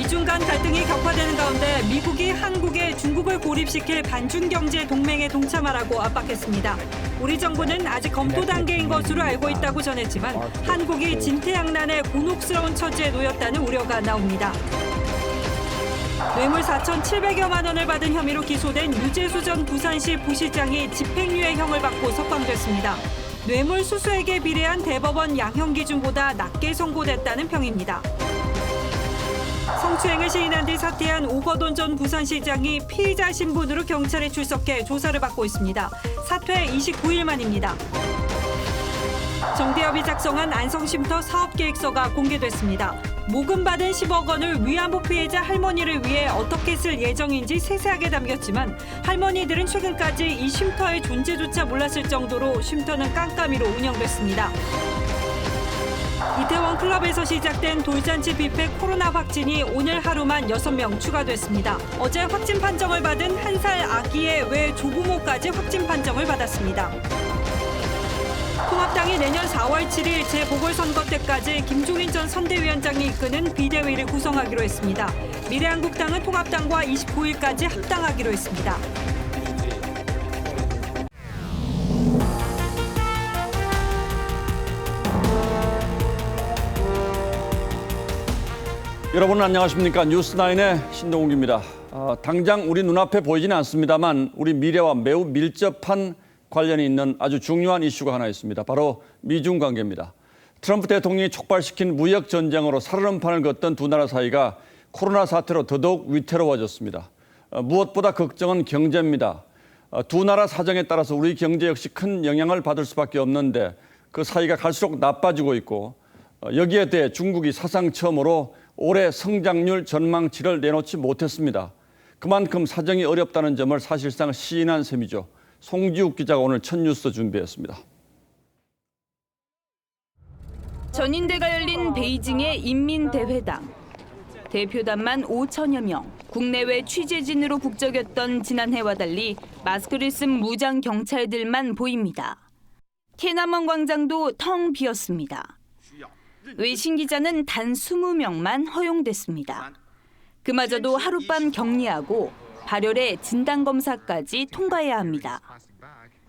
미중 간 갈등이 격화되는 가운데 미국이 한국에 중국을 고립시킬 반중경제 동맹에 동참하라고 압박했습니다. 우리 정부는 아직 검토 단계인 것으로 알고 있다고 전했지만 한국이 진퇴양난의 곤혹스러운 처지에 놓였다는 우려가 나옵니다. 뇌물 4,700여만 원을 받은 혐의로 기소된 유재수 전 부산시 부시장이 집행유예형을 받고 석방됐습니다. 뇌물 수수액에 비례한 대법원 양형 기준보다 낮게 선고됐다는 평입니다. 성추행을 시인한 뒤 사퇴한 오거돈 전 부산시장이 피의자 신분으로 경찰에 출석해 조사를 받고 있습니다. 사퇴 29일 만입니다. 정대협이 작성한 안성쉼터 사업계획서가 공개됐습니다. 모금받은 10억 원을 위안부 피해자 할머니를 위해 어떻게 쓸 예정인지 세세하게 담겼지만 할머니들은 최근까지 이 쉼터의 존재조차 몰랐을 정도로 쉼터는 깜깜이로 운영됐습니다. 이태원 클럽에서 시작된 돌잔치 뷔페 코로나 확진이 오늘 하루만 6명 추가됐습니다. 어제 확진 판정을 받은 1살 아기의 외 조부모까지 확진 판정을 받았습니다. 통합당이 내년 4월 7일 재보궐선거 때까지 김종인 전 선대위원장이 이끄는 비대위를 구성하기로 했습니다. 미래한국당은 통합당과 29일까지 합당하기로 했습니다. 여러분 안녕하십니까? 뉴스9의 신동욱입니다. 당장 우리 눈앞에 보이지는 않습니다만 우리 미래와 매우 밀접한 관련이 있는 아주 중요한 이슈가 하나 있습니다. 바로 미중 관계입니다. 트럼프 대통령이 촉발시킨 무역 전쟁으로 살얼음판을 걷던 두 나라 사이가 코로나 사태로 더더욱 위태로워졌습니다. 무엇보다 걱정은 경제입니다. 두 나라 사정에 따라서 우리 경제 역시 큰 영향을 받을 수밖에 없는데 그 사이가 갈수록 나빠지고 있고 여기에 대해 중국이 사상 처음으로 올해 성장률 전망치를 내놓지 못했습니다. 그만큼 사정이 어렵다는 점을 사실상 시인한 셈이죠. 송지욱 기자가 오늘 첫 뉴스 준비했습니다. 전인대가 열린 베이징의 인민대회당. 대표단만 5천여 명, 국내외 취재진으로 북적였던 지난해와 달리 마스크를 쓴 무장 경찰들만 보입니다.天安문 광장도 텅 비었습니다. 외신 기자는 단 20명만 허용됐습니다. 그마저도 하룻밤 격리하고 발열에 진단검사까지 통과해야 합니다.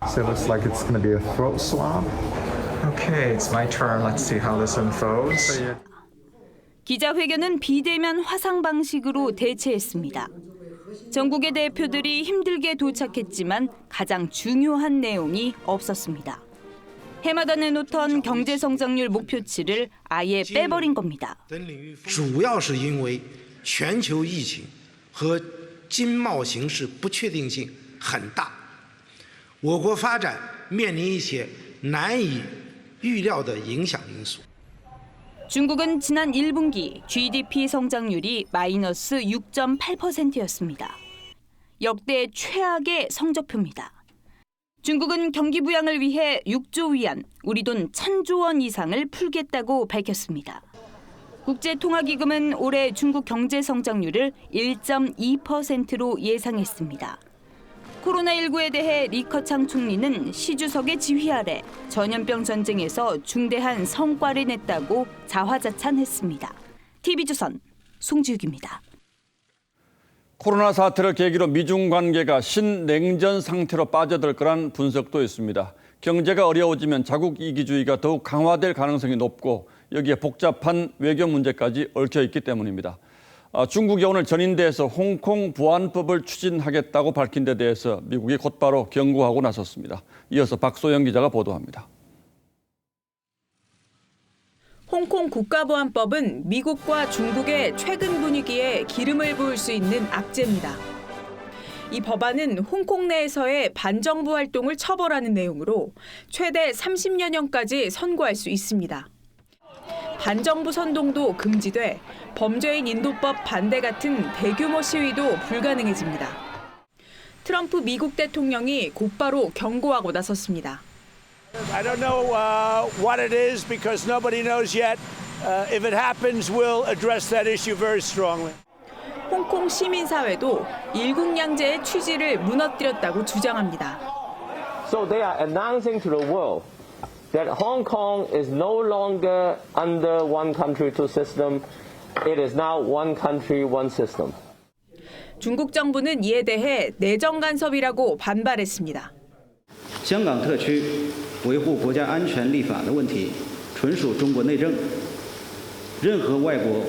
So it looks like it's going to be a throat swab. Okay, it's my turn. Let's see how this unfolds. 기자회견은 비대면 화상 방식으로 대체했습니다. 전국의 대표들이 힘들게 도착했지만 가장 중요한 내용이 없었습니다. 해마다 내놓던 경제 성장률 목표치를 아예 빼버린 겁니다. 主要是因为全球疫情和经贸形势不确定性很大，我国发展面临一些难以预料的影响因素。 중국은 지난 1분기 GDP 성장률이 마이너스 6.8%였습니다. 역대 최악의 성적표입니다. 중국은 경기 부양을 위해 6조 위안, 우리 돈 1,000조 원 이상을 풀겠다고 밝혔습니다. 국제통화기금은 올해 중국 경제 성장률을 1.2%로 예상했습니다. 코로나19에 대해 리커창 총리는 시 주석의 지휘 아래 전염병 전쟁에서 중대한 성과를 냈다고 자화자찬했습니다. TV조선 송지욱입니다. 코로나 사태를 계기로 미중 관계가 신냉전 상태로 빠져들 거란 분석도 있습니다. 경제가 어려워지면 자국 이기주의가 더욱 강화될 가능성이 높고 여기에 복잡한 외교 문제까지 얽혀 있기 때문입니다. 중국이 오늘 전인대에서 홍콩 보안법을 추진하겠다고 밝힌 데 대해서 미국이 곧바로 경고하고 나섰습니다. 이어서 박소영 기자가 보도합니다. 홍콩 국가보안법은 미국과 중국의 최근 분위기에 기름을 부을 수 있는 악재입니다. 이 법안은 홍콩 내에서의 반정부 활동을 처벌하는 내용으로 최대 30여 년까지 선고할 수 있습니다. 반정부 선동도 금지돼 범죄인 인도법 반대 같은 대규모 시위도 불가능해집니다. 트럼프 미국 대통령이 곧바로 경고하고 나섰습니다. I don't know what it is because nobody knows yet. If it happens, we'll address that issue very strongly. 홍콩 시민사회도 일국양제의 취지를 무너뜨렸다고 주장합니다. So they are announcing to the world that Hong Kong is no longer under one country, two system. It is now one country, one system. 중국 정부는 이에 대해 내정 간섭이라고 반발했습니다. 香港特区维护国家安全立法的问题纯属中国内政，任何外国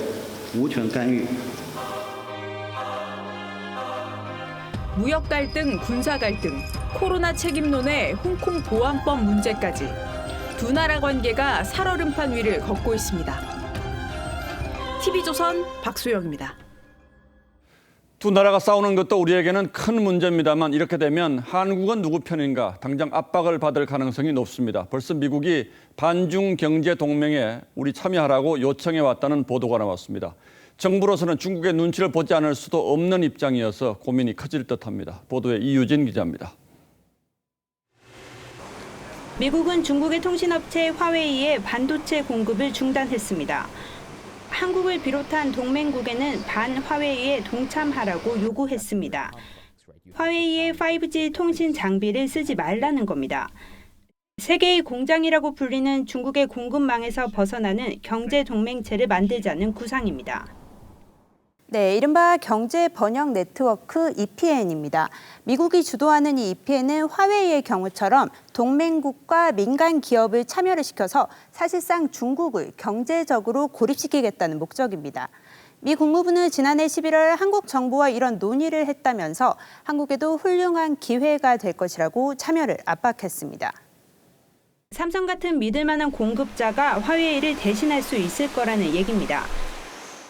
无权干预。 무역 갈등, 군사 갈등, 코로나 책임론에 홍콩 보안법 문제까지 두 나라 관계가 살얼음판 위를 걷고 있습니다. TV조선 박소영입니다. 두 나라가 싸우는 것도 우리에게는 큰 문제입니다만 이렇게 되면 한국은 누구 편인가 당장 압박을 받을 가능성이 높습니다. 벌써 미국이 반중 경제 동맹에 우리 참여하라고 요청해 왔다는 보도가 나왔습니다. 정부로서는 중국의 눈치를 보지 않을 수도 없는 입장이어서 고민이 커질 듯합니다. 보도에 이유진 기자입니다. 미국은 중국의 통신업체 화웨이의 반도체 공급을 중단했습니다. 한국을 비롯한 동맹국에는 반 화웨이에 동참하라고 요구했습니다. 화웨이의 5G 통신 장비를 쓰지 말라는 겁니다. 세계의 공장이라고 불리는 중국의 공급망에서 벗어나는 경제 동맹체를 만들자는 구상입니다. 네, 이른바 경제 번영 네트워크 EPN입니다. 미국이 주도하는 이 EPN은 화웨이의 경우처럼 동맹국과 민간 기업을 참여를 시켜서 사실상 중국을 경제적으로 고립시키겠다는 목적입니다. 미 국무부는 지난해 11월 한국 정부와 이런 논의를 했다면서 한국에도 훌륭한 기회가 될 것이라고 참여를 압박했습니다. 삼성 같은 믿을 만한 공급자가 화웨이를 대신할 수 있을 거라는 얘기입니다.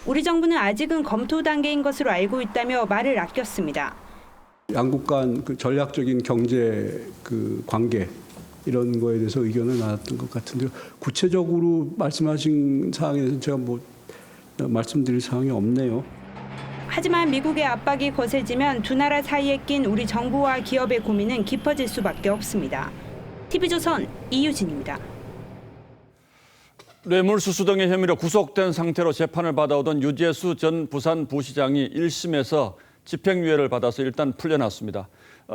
우리 정부는 아직은 검토 단계인 것으로 알고 있다며 말을 아꼈습니다. 양국 간 그 전략적인 경제 관계 이런 거에 대해서 의견을 나눴던 것 같은데요. 구체적으로 말씀하신 사항에 대해서 제가 말씀드릴 사항이 없네요. 하지만 미국의 압박이 거세지면 두 나라 사이에 낀 우리 정부와 기업의 고민은 깊어질 수밖에 없습니다. TV조선 이유진입니다. 뇌물수수 등의 혐의로 구속된 상태로 재판을 받아오던 유재수 전 부산부시장이 1심에서 집행유예를 받아서 일단 풀려났습니다.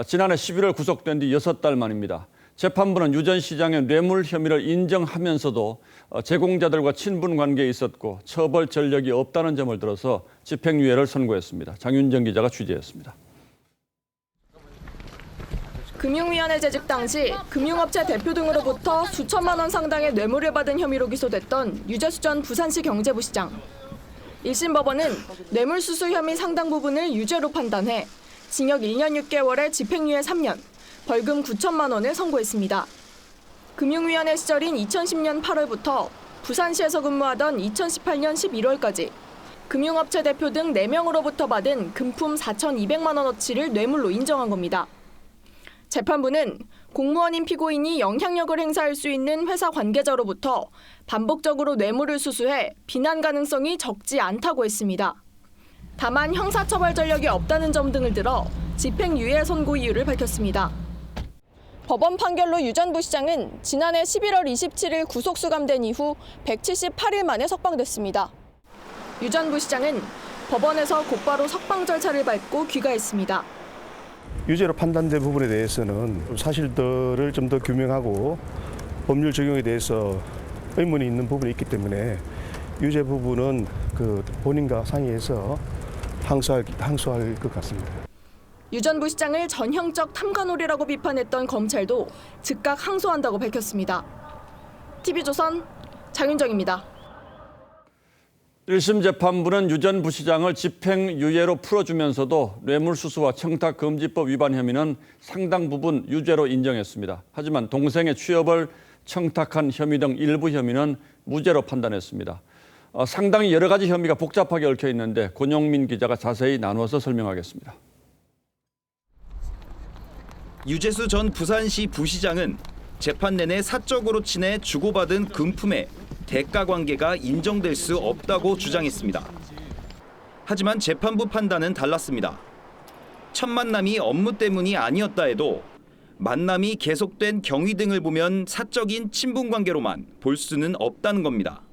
지난해 11월 구속된 뒤 6달 만입니다. 재판부는 유 전 시장의 뇌물 혐의를 인정하면서도 제공자들과 친분 관계에 있었고 처벌 전력이 없다는 점을 들어서 집행유예를 선고했습니다. 장윤정 기자가 취재했습니다. 금융위원회 재직 당시 금융업체 대표 등으로부터 수천만 원 상당의 뇌물을 받은 혐의로 기소됐던 유재수 전 부산시 경제부시장. 1심 법원은 뇌물수수 혐의 상당 부분을 유죄로 판단해 징역 1년 6개월에 집행유예 3년, 벌금 9천만 원을 선고했습니다. 금융위원회 시절인 2010년 8월부터 부산시에서 근무하던 2018년 11월까지 금융업체 대표 등 4명으로부터 받은 금품 4,200만 원어치를 뇌물로 인정한 겁니다. 재판부는 공무원인 피고인이 영향력을 행사할 수 있는 회사 관계자로부터 반복적으로 뇌물을 수수해 비난 가능성이 적지 않다고 했습니다. 다만 형사처벌 전력이 없다는 점 등을 들어 집행유예 선고 이유를 밝혔습니다. 법원 판결로 유 전 부시장은 지난해 11월 27일 구속 수감된 이후 178일 만에 석방됐습니다. 유 전 부시장은 법원에서 곧바로 석방 절차를 밟고 귀가했습니다. 유죄로 판단된 부분에 대해서는 사실들을 좀 더 규명하고 법률 적용에 대해서 의문이 있는 부분이 있기 때문에 유죄 부분은 본인과 상의해서 항소할 것 같습니다. 유 전 부시장을 전형적 탐관오리라고 비판했던 검찰도 즉각 항소한다고 밝혔습니다. TV조선 장윤정입니다. 1심 재판부는 유 전 부시장을 집행유예로 풀어주면서도 뇌물수수와 청탁금지법 위반 혐의는 상당 부분 유죄로 인정했습니다. 하지만 동생의 취업을 청탁한 혐의 등 일부 혐의는 무죄로 판단했습니다. 상당히 여러 가지 혐의가 복잡하게 얽혀 있는데 권용민 기자가 자세히 나누어서 설명하겠습니다. 유재수 전 부산시 부시장은 재판 내내 사적으로 친해 주고받은 금품에 대가 관계가 인정될 수 없다고 주장했습니다. 하지만 재판부 판단은 달랐습니다. 첫 만남이 업무 때문이 아니었다 해도 만남이 계속된 경위 등을 보면 사적인 친분 관계로만 볼 수는 없다는 겁니다.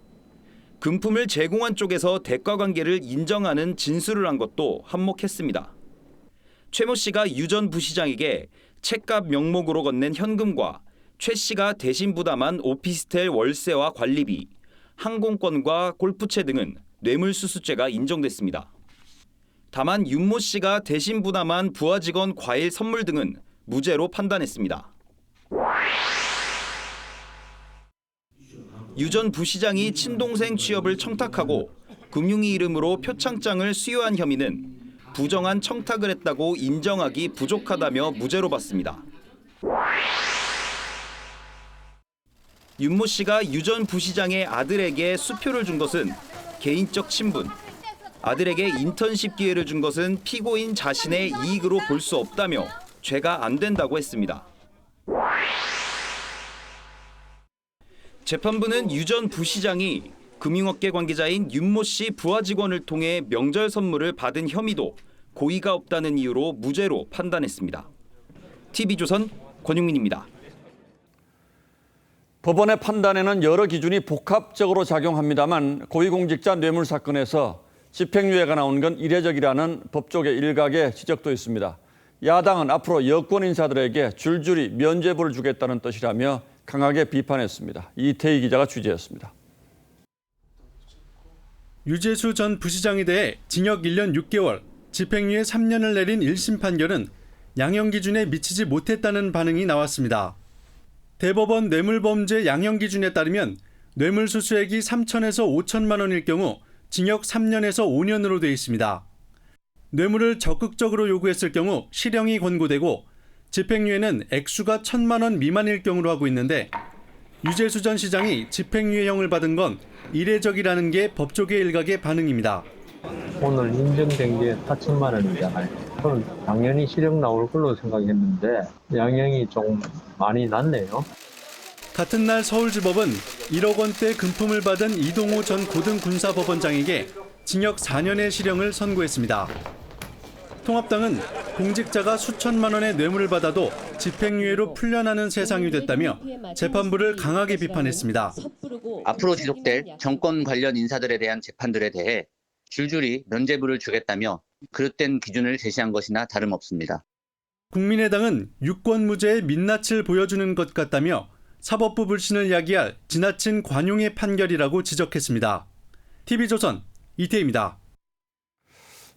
금품을 제공한 쪽에서 대가 관계를 인정하는 진술을 한 것도 한몫했습니다. 최모 씨가 유 전 부시장에게 책값 명목으로 건넨 현금과 최 씨가 대신 부담한 오피스텔 월세와 관리비, 항공권과 골프채 등은 뇌물수수죄가 인정됐습니다. 다만 윤모 씨가 대신 부담한 부하 직원 과일 선물 등은 무죄로 판단했습니다. 유 전 부시장이 친동생 취업을 청탁하고 금융위 이름으로 표창장을 수여한 혐의는 부정한 청탁을 했다고 인정하기 부족하다며 무죄로 봤습니다. 윤모 씨가 유 전 부시장의 아들에게 수표를 준 것은 개인적 친분, 아들에게 인턴십 기회를 준 것은 피고인 자신의 이익으로 볼 수 없다며 죄가 안 된다고 했습니다. 재판부는 유 전 부시장이 금융업계 관계자인 윤모 씨 부하 직원을 통해 명절 선물을 받은 혐의도 고의가 없다는 이유로 무죄로 판단했습니다. TV조선 권용민입니다. 법원의 판단에는 여러 기준이 복합적으로 작용합니다만 고위공직자 뇌물 사건에서 집행유예가 나온 건 이례적이라는 법조계 일각의 지적도 있습니다. 야당은 앞으로 여권 인사들에게 줄줄이 면죄부를 주겠다는 뜻이라며 강하게 비판했습니다. 이태희 기자가 취재했습니다. 유재수 전 부시장에 대해 징역 1년 6개월, 집행유예 3년을 내린 1심 판결은 양형 기준에 미치지 못했다는 반응이 나왔습니다. 대법원 뇌물범죄 양형 기준에 따르면 뇌물 수수액이 3천에서 5천만 원일 경우 징역 3년에서 5년으로 되어 있습니다. 뇌물을 적극적으로 요구했을 경우 실형이 권고되고 집행유예는 액수가 1,000만 원 미만일 경우로 하고 있는데 유재수 전 시장이 집행유예형을 받은 건 이례적이라는 게 법조계 일각의 반응입니다. 오늘 인정된 게 4천만 원이잖아요. 저는 당연히 실형 나올 걸로 생각했는데 양형이 좀 많이 낮네요. 같은 날 서울지법은 1억 원대 금품을 받은 이동호 전 고등군사법원장에게 징역 4년의 실형을 선고했습니다. 통합당은 공직자가 수천만 원의 뇌물을 받아도 집행유예로 풀려나는 세상이 됐다며 재판부를 강하게 비판했습니다. 앞으로 지속될 정권 관련 인사들에 대한 재판들에 대해 줄줄이 면죄부를 주겠다며 그릇된 기준을 제시한 것이나 다름없습니다. 국민의당은 유권무죄의 민낯을 보여주는 것 같다며 사법부 불신을 야기할 지나친 관용의 판결이라고 지적했습니다. TV조선 이태희입니다.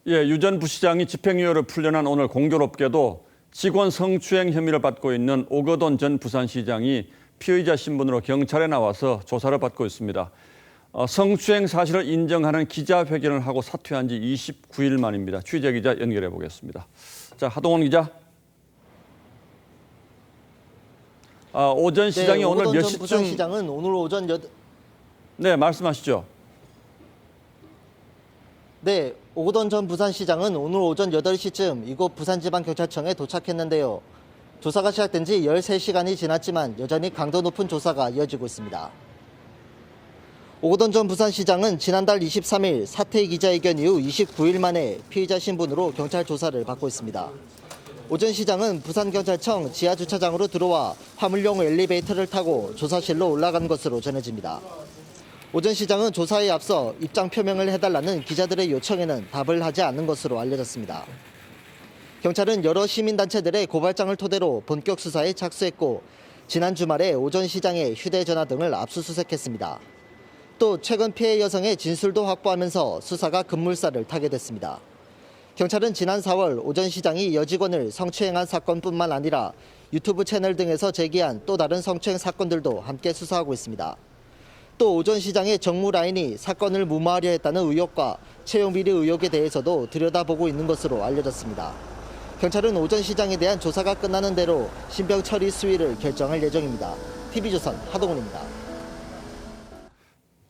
유 전 부시장이 집행유예를 풀려난 오늘 공교롭게도 직원 성추행 혐의를 받고 있는 오거돈 전 부산시장이 피의자 신분으로 경찰에 나와서 조사를 받고 있습니다. 성추행 사실을 인정하는 기자회견을 하고 사퇴한 지 29일 만입니다. 취재기자 연결해 보겠습니다. 자, 하동원 기자. 오전 시장이 오늘 몇 시쯤? 부산시장은 오늘 오전 네, 말씀하시죠. 네, 오거돈 전 부산시장은 오늘 오전 8시쯤 이곳 부산지방경찰청에 도착했는데요. 조사가 시작된 지 13시간이 지났지만 여전히 강도 높은 조사가 이어지고 있습니다. 오거돈 전 부산시장은 지난달 23일 사퇴 기자회견 이후 29일 만에 피의자 신분으로 경찰 조사를 받고 있습니다. 오 전 시장은 부산경찰청 지하주차장으로 들어와 화물용 엘리베이터를 타고 조사실로 올라간 것으로 전해집니다. 오 전 시장은 조사에 앞서 입장 표명을 해달라는 기자들의 요청에는 답을 하지 않는 것으로 알려졌습니다. 경찰은 여러 시민단체들의 고발장을 토대로 본격 수사에 착수했고 지난 주말에 오 전 시장의 휴대전화 등을 압수수색했습니다. 또 최근 피해 여성의 진술도 확보하면서 수사가 급물살을 타게 됐습니다. 경찰은 지난 4월 오 전 시장이 여직원을 성추행한 사건뿐만 아니라 유튜브 채널 등에서 제기한 또 다른 성추행 사건들도 함께 수사하고 있습니다. 또 오 전 시장의 정무 라인이 사건을 무마하려 했다는 의혹과 채용 비리 의혹에 대해서도 들여다보고 있는 것으로 알려졌습니다. 경찰은 오 전 시장에 대한 조사가 끝나는 대로 신병 처리 수위를 결정할 예정입니다. TV조선 하동훈입니다.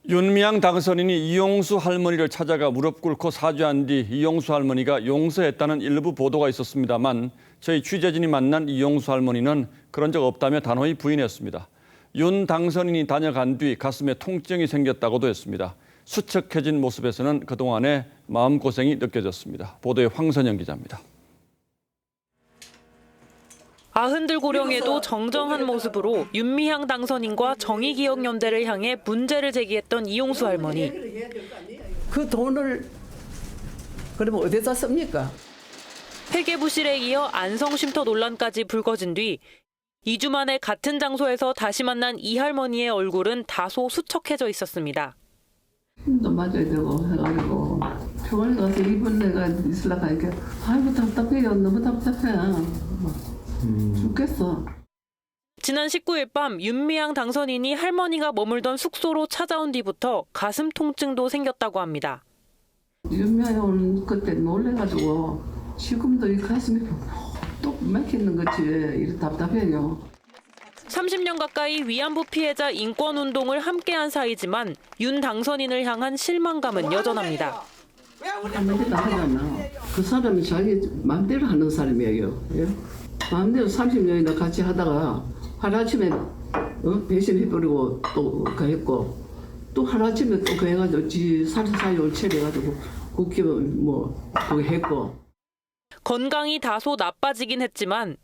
윤미향 당선인이 이용수 할머니를 찾아가 무릎 꿇고 사죄한 뒤 이용수 할머니가 용서했다는 일부 보도가 있었습니다만 저희 취재진이 만난 이용수 할머니는 그런 적 없다며 단호히 부인했습니다. 윤 당선인이 다녀간 뒤 가슴에 통증이 생겼다고도 했습니다. 수척해진 모습에서는 그동안의 마음고생이 느껴졌습니다. 보도에 황선영 기자입니다. 아흔들 고령에도 정정한 모습으로 윤미향 당선인과 정의기억연대를 향해 문제를 제기했던 이용수 할머니. 그 돈을 그러면 어디다 씁니까? 회계부실에 이어 안성쉼터 논란까지 불거진 뒤 2주 만에 같은 장소에서 다시 만난 이 할머니의 얼굴은 다소 수척해져 있었습니다. 힘도 맞아야 되고 해가지고 병원에 가서 입원 내가 있으려고 하니까 아이고 답답해요. 너무 답답해. 죽겠어. 지난 19일 밤 윤미향 당선인이 할머니가 머물던 숙소로 찾아온 뒤부터 가슴 통증도 생겼다고 합니다. 윤미향 그때 놀래가지고 지금도 이 가슴이 또 막히는 거지. 이렇게 답답해요. 30년 가까이 위안부 피해자 인권운동을 함께한 사이지만 윤 당선인을 향한 실망감은 여전합니다. 한마디도 하잖아. 그 사람이 자기 마음대로 하는 사람이에요. 예? 마음대로 30년이나 같이 하다가 하루아침에 배신해버리고 또 그랬고 또 하루아침에 또 그래가지고 지 살사사이 올체해가지고 국회의원 그거 했고. 건강이 다소 나빠지긴 했지만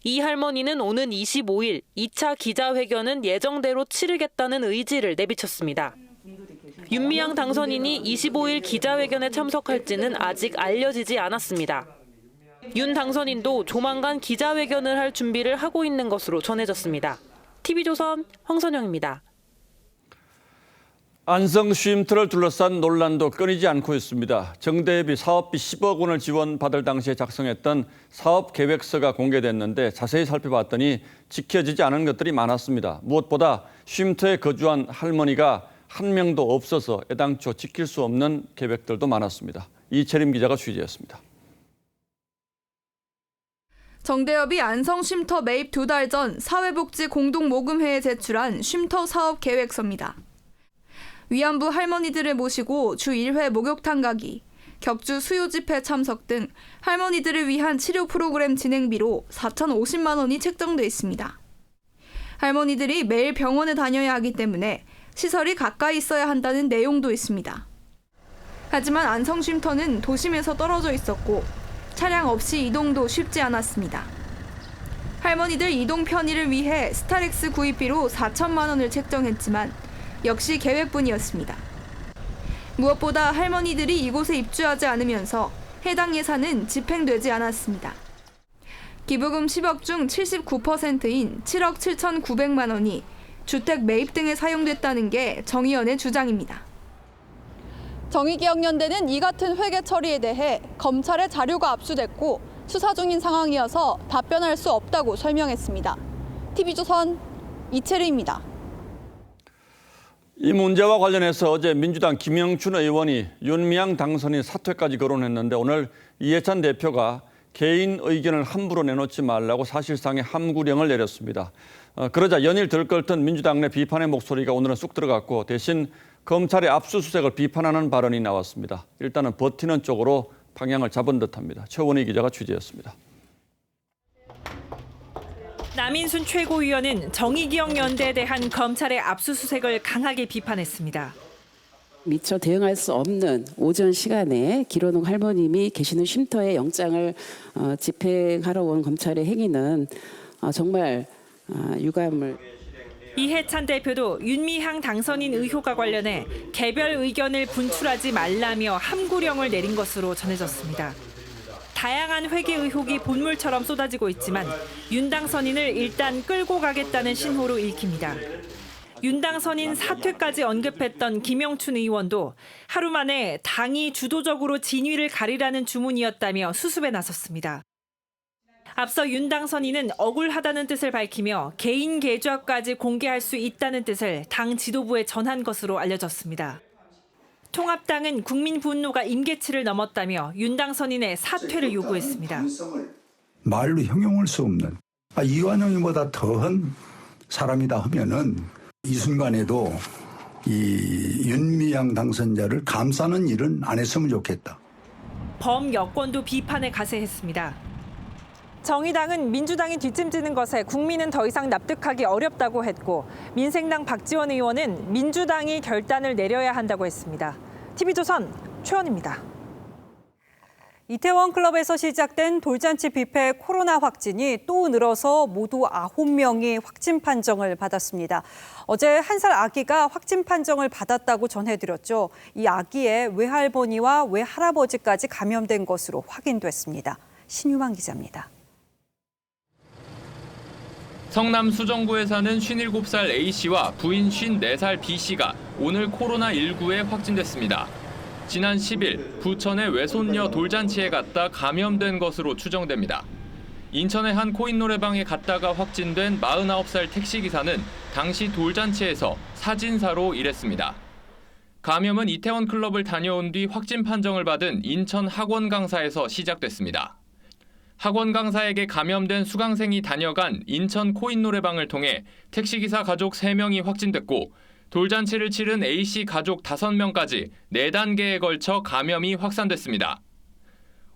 이 할머니는 오는 25일 2차 기자회견은 예정대로 치르겠다는 의지를 내비쳤습니다. 윤미향 당선인이 25일 기자회견에 참석할지는 아직 알려지지 않았습니다. 윤 당선인도 조만간 기자회견을 할 준비를 하고 있는 것으로 전해졌습니다. TV조선 황선영입니다. 안성 쉼터를 둘러싼 논란도 끊이지 않고 있습니다. 정대협이 사업비 10억 원을 지원받을 당시에 작성했던 사업계획서가 공개됐는데 자세히 살펴봤더니 지켜지지 않은 것들이 많았습니다. 무엇보다 쉼터에 거주한 할머니가 한 명도 없어서 애당초 지킬 수 없는 계획들도 많았습니다. 이채림 기자가 취재했습니다. 정대협이 안성 쉼터 매입 2달 전 사회복지 공동모금회에 제출한 쉼터 사업 계획서입니다. 위안부 할머니들을 모시고 주 1회 목욕탕 가기, 격주 수요 집회 참석 등 할머니들을 위한 치료 프로그램 진행비로 4,050만 원이 책정돼 있습니다. 할머니들이 매일 병원에 다녀야 하기 때문에 시설이 가까이 있어야 한다는 내용도 있습니다. 하지만 안성 쉼터는 도심에서 떨어져 있었고 차량 없이 이동도 쉽지 않았습니다. 할머니들 이동 편의를 위해 스타렉스 구입비로 4천만 원을 책정했지만 역시 계획뿐이었습니다. 무엇보다 할머니들이 이곳에 입주하지 않으면서 해당 예산은 집행되지 않았습니다. 기부금 10억 중 79%인 7억 7,900만 원이 주택 매입 등에 사용됐다는 게 정의연의 주장입니다. 정의기억연대는 이 같은 회계 처리에 대해 검찰의 자료가 압수됐고 수사 중인 상황이어서 답변할 수 없다고 설명했습니다. TV조선 이채리입니다. 이 문제와 관련해서 어제 민주당 김영춘 의원이 윤미향 당선인 사퇴까지 거론했는데 오늘 이해찬 대표가 개인 의견을 함부로 내놓지 말라고 사실상의 함구령을 내렸습니다. 그러자 연일 들끓던 민주당 내 비판의 목소리가 오늘은 쑥 들어갔고 대신 검찰의 압수수색을 비판하는 발언이 나왔습니다. 일단은 버티는 쪽으로 방향을 잡은 듯합니다. 최원희 기자가 취재했습니다. 남인순 최고위원은 정의기억연대에 대한 검찰의 압수수색을 강하게 비판했습니다. 미처 대응할 수 없는 오전 시간에 기론옥 할머님이 계시는 쉼터에 영장을 집행하러 온 검찰의 행위는 정말 유감을. 이해찬 대표도 윤미향 당선인 의혹과 관련해 개별 의견을 분출하지 말라며 함구령을 내린 것으로 전해졌습니다. 다양한 회계 의혹이 본물처럼 쏟아지고 있지만 윤 당선인을 일단 끌고 가겠다는 신호로 읽힙니다. 윤 당선인 사퇴까지 언급했던 김영춘 의원도 하루 만에 당이 주도적으로 진위를 가리라는 주문이었다며 수습에 나섰습니다. 앞서 윤 당선인은 억울하다는 뜻을 밝히며 개인 계좌까지 공개할 수 있다는 뜻을 당 지도부에 전한 것으로 알려졌습니다. 통합당은 국민 분노가 임계치를 넘었다며 윤 당선인의 사퇴를 요구했습니다. 말로 형용할 수 없는 이완영보다 더한 사람이다 하면은 이 순간에도 이 윤미향 당선자를 감싸는 일은 안 했으면 좋겠다. 범여권도 비판에 가세했습니다. 정의당은 민주당이 뒷짐지는 것에 국민은 더 이상 납득하기 어렵다고 했고 민생당 박지원 의원은 민주당이 결단을 내려야 한다고 했습니다. TV조선 최원입니다. 이태원 클럽에서 시작된 돌잔치 뷔페 코로나 확진이 또 늘어서 모두 9명이 확진 판정을 받았습니다. 어제 1살 아기가 확진 판정을 받았다고 전해드렸죠. 이 아기의 외할머니와 외할아버지까지 감염된 것으로 확인됐습니다. 신유만 기자입니다. 성남 수정구에 사는 57살 A씨와 부인 54살 B씨가 오늘 코로나19에 확진됐습니다. 지난 10일 부천의 외손녀 돌잔치에 갔다 감염된 것으로 추정됩니다. 인천의 한 코인 노래방에 갔다가 확진된 49살 택시기사는 당시 돌잔치에서 사진사로 일했습니다. 감염은 이태원 클럽을 다녀온 뒤 확진 판정을 받은 인천 학원 강사에서 시작됐습니다. 학원 강사에게 감염된 수강생이 다녀간 인천 코인 노래방을 통해 택시기사 가족 3명이 확진됐고 돌잔치를 치른 A씨 가족 5명까지 4단계에 걸쳐 감염이 확산됐습니다.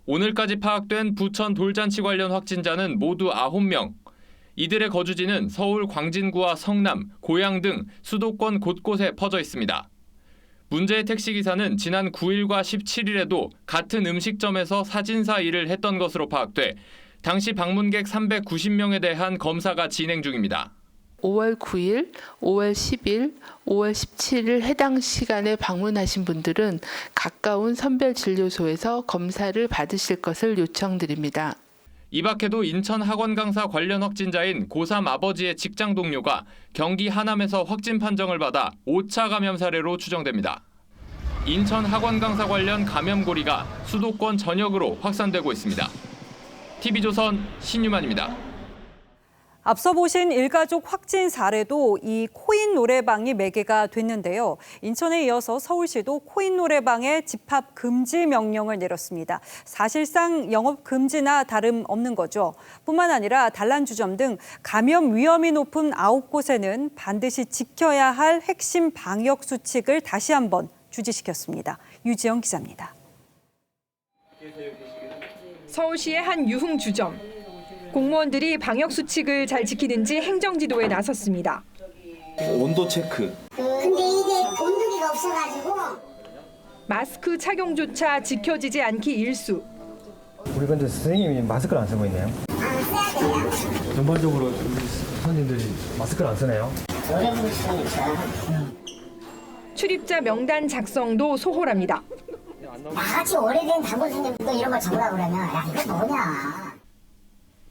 오늘까지 파악된 부천 돌잔치 관련 확진자는 모두 9명. 이들의 거주지는 서울 광진구와 성남, 고양 등 수도권 곳곳에 퍼져 있습니다. 문제의 택시기사는 지난 9일과 17일에도 같은 음식점에서 사진사 일을 했던 것으로 파악돼 당시 방문객 390명에 대한 검사가 진행 중입니다. 5월 9일, 5월 10일, 5월 17일 해당 시간에 방문하신 분들은 가까운 선별진료소에서 검사를 받으실 것을 요청드립니다. 이 밖에도 인천 학원 강사 관련 확진자인 고3 아버지의 직장 동료가 경기 하남에서 확진 판정을 받아 5차 감염 사례로 추정됩니다. 인천 학원 강사 관련 감염고리가 수도권 전역으로 확산되고 있습니다. TV조선 신유만입니다. 앞서 보신 일가족 확진 사례도 이 코인 노래방이 매개가 됐는데요. 인천에 이어서 서울시도 코인 노래방에 집합 금지 명령을 내렸습니다. 사실상 영업 금지나 다름없는 거죠. 뿐만 아니라 단란주점 등 감염 위험이 높은 9곳에는 반드시 지켜야 할 핵심 방역 수칙을 다시 한번 주지시켰습니다. 유지영 기자입니다. 서울시의 한 유흥주점. 공무원들이 방역 수칙을 잘 지키는지 행정지도에 나섰습니다. 온도 체크. 근데 이게 온도계가 없어가지고 마스크 착용조차 지켜지지 않기 일수. 우리 근데 선생님이 마스크를 안 쓰고 있네요. 써야 돼요. 전반적으로 손님들이 마스크를 안 쓰네요. 노래 부르시니까. 출입자 명단 작성도 소홀합니다. 나같이 오래된 단골 손님도 이런 걸 적으라고 그러면 야 이거 뭐냐.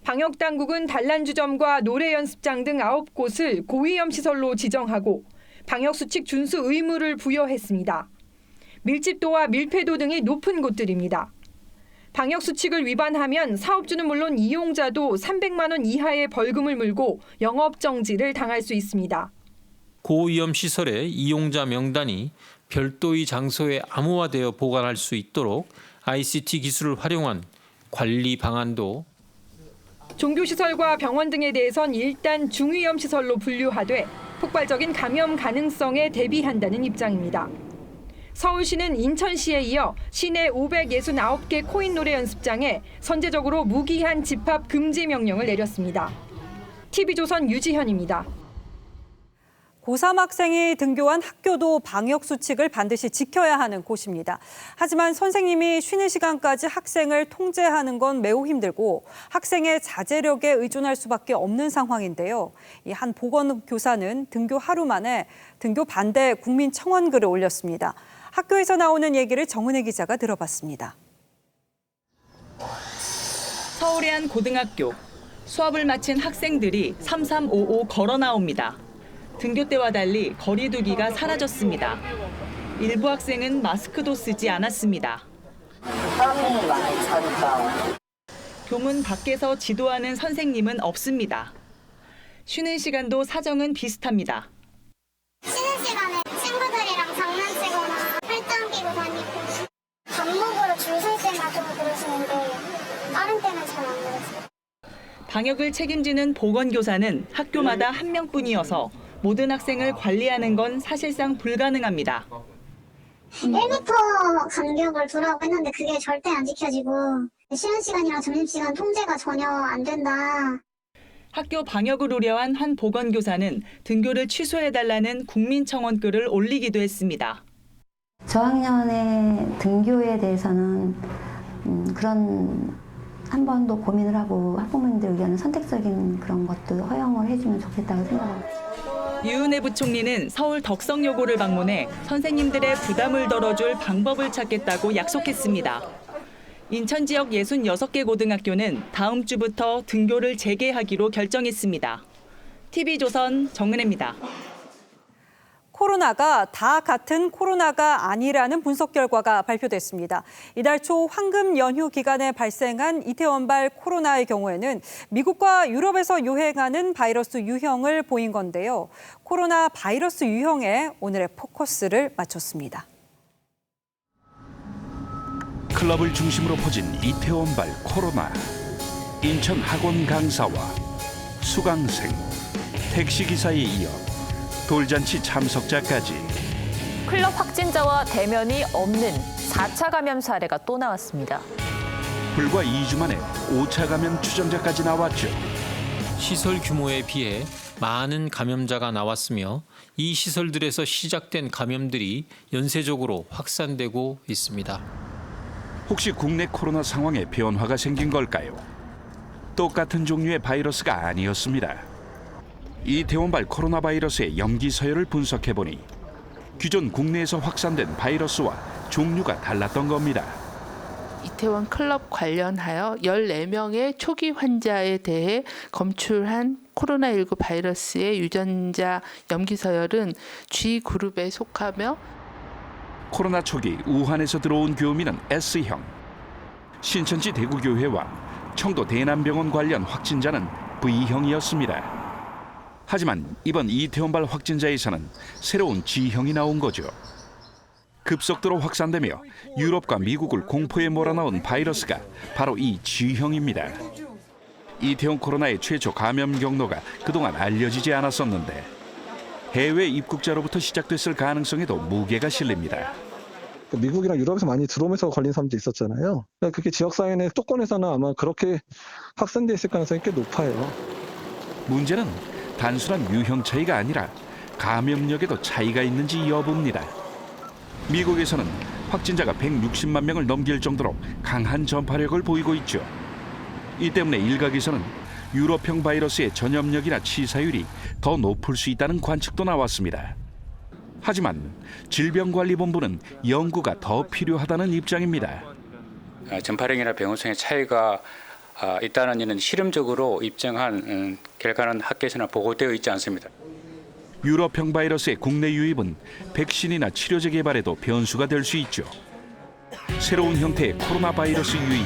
방역당국은 단란주점과 노래연습장 등 9곳을 고위험시설로 지정하고 방역수칙 준수 의무를 부여했습니다. 밀집도와 밀폐도 등이 높은 곳들입니다. 방역수칙을 위반하면 사업주는 물론 이용자도 300만 원 이하의 벌금을 물고 영업정지를 당할 수 있습니다. 고위험 시설의 이용자 명단이 별도의 장소에 암호화되어 보관할 수 있도록 ICT 기술을 활용한 관리 방안도 종교시설과 병원 등에 대해선 일단 중위험시설로 분류하되 폭발적인 감염 가능성에 대비한다는 입장입니다. 서울시는 인천시에 이어 시내 569개 코인 노래 연습장에 선제적으로 무기한 집합 금지 명령을 내렸습니다. TV조선 유지현입니다. 고3 학생이 등교한 학교도 방역 수칙을 반드시 지켜야 하는 곳입니다. 하지만 선생님이 쉬는 시간까지 학생을 통제하는 건 매우 힘들고 학생의 자제력에 의존할 수밖에 없는 상황인데요. 이 한 보건교사는 등교 하루 만에 등교 반대 국민 청원 글을 올렸습니다. 학교에서 나오는 얘기를 정은혜 기자가 들어봤습니다. 서울의 한 고등학교. 수업을 마친 학생들이 3355 걸어 나옵니다. 등교 때와 달리 거리 두기가 사라졌습니다. 일부 학생은 마스크도 쓰지 않았습니다. 교문 밖에서 지도하는 선생님은 없습니다. 쉬는 시간도 사정은 비슷합니다. 쉬는 시간에 친구들이랑 장난치거나 팔짱 끼고 다니고 밥 먹으러 줄 설 때나 좀 그러시는데 다른 때는 잘 안 그러세요. 방역을 책임지는 보건교사는 학교마다 한 명뿐이어서 모든 학생을 관리하는 건 사실상 불가능합니다. 1m 간격을 두라고 했는데 그게 절대 안 지켜지고 쉬는 시간이랑 점심시간 통제가 전혀 안 된다. 학교 방역을 우려한 한 보건교사는 등교를 취소해달라는 국민청원 글을 올리기도 했습니다. 저학년의 등교에 대해서는 그런 한 번 더 고민을 하고 학부모님들 의견은 선택적인 그런 것도 허용을 해주면 좋겠다고 생각합니다. 유은혜 부총리는 서울 덕성여고를 방문해 선생님들의 부담을 덜어줄 방법을 찾겠다고 약속했습니다. 인천 지역 66개 고등학교는 다음 주부터 등교를 재개하기로 결정했습니다. TV조선 정은혜입니다. 코로나가 다 같은 코로나가 아니라는 분석 결과가 발표됐습니다. 이달 초 황금 연휴 기간에 발생한 이태원발 코로나의 경우에는 미국과 유럽에서 유행하는 바이러스 유형을 보인 건데요. 코로나 바이러스 유형에 오늘의 포커스를 맞췄습니다. 클럽을 중심으로 퍼진 이태원발 코로나. 인천 학원 강사와 수강생, 택시기사에 이어 돌잔치 참석자까지 클럽 확진자와 대면이 없는 4차 감염 사례가 또 나왔습니다. 불과 2주 만에 5차 감염 추정자까지 나왔죠. 시설 규모에 비해 많은 감염자가 나왔으며 이 시설들에서 시작된 감염들이 연쇄적으로 확산되고 있습니다. 혹시 국내 코로나 상황에 변화가 생긴 걸까요? 똑같은 종류의 바이러스가 아니었습니다. 이태원발 코로나 바이러스의 염기 서열을 분석해보니 기존 국내에서 확산된 바이러스와 종류가 달랐던 겁니다. 이태원 클럽 관련하여 14명의 초기 환자에 대해 검출한 코로나19 바이러스의 유전자 염기 서열은 G그룹에 속하며 코로나 초기 우한에서 들어온 교민은 S형, 신천지 대구교회와 청도 대남병원 관련 확진자는 V형이었습니다. 하지만 이번 이태원발 확진자에서는 새로운 G형이 나온 거죠. 급속도로 확산되며 유럽과 미국을 공포에 몰아넣은 바이러스가 바로 이 G형입니다. 이태원 코로나의 최초 감염 경로가 그동안 알려지지 않았었는데 해외 입국자로부터 시작됐을 가능성에도 무게가 실립니다. 미국이랑 유럽에서 많이 들어오면서 걸린 사람도 있었잖아요. 그게 지역사회 내 수도권에서는 아마 그렇게 확산돼 있을 가능성이 꽤 높아요. 문제는 단순한 유형 차이가 아니라 감염력에도 차이가 있는지 여부입니다. 미국에서는 확진자가 160만 명을 넘길 정도로 강한 전파력을 보이고 있죠. 이 때문에 일각에서는 유럽형 바이러스의 전염력이나 치사율이 더 높을 수 있다는 관측도 나왔습니다. 하지만 질병관리본부는 연구가 더 필요하다는 입장입니다. 전파력이나 병원성의 차이가 있다는 이는 실험적으로 입증한 결과는 학계에서나 보고되어 있지 않습니다. 유럽형 바이러스의 국내 유입은 백신이나 치료제 개발에도 변수가 될 수 있죠. 새로운 형태의 코로나 바이러스 유입이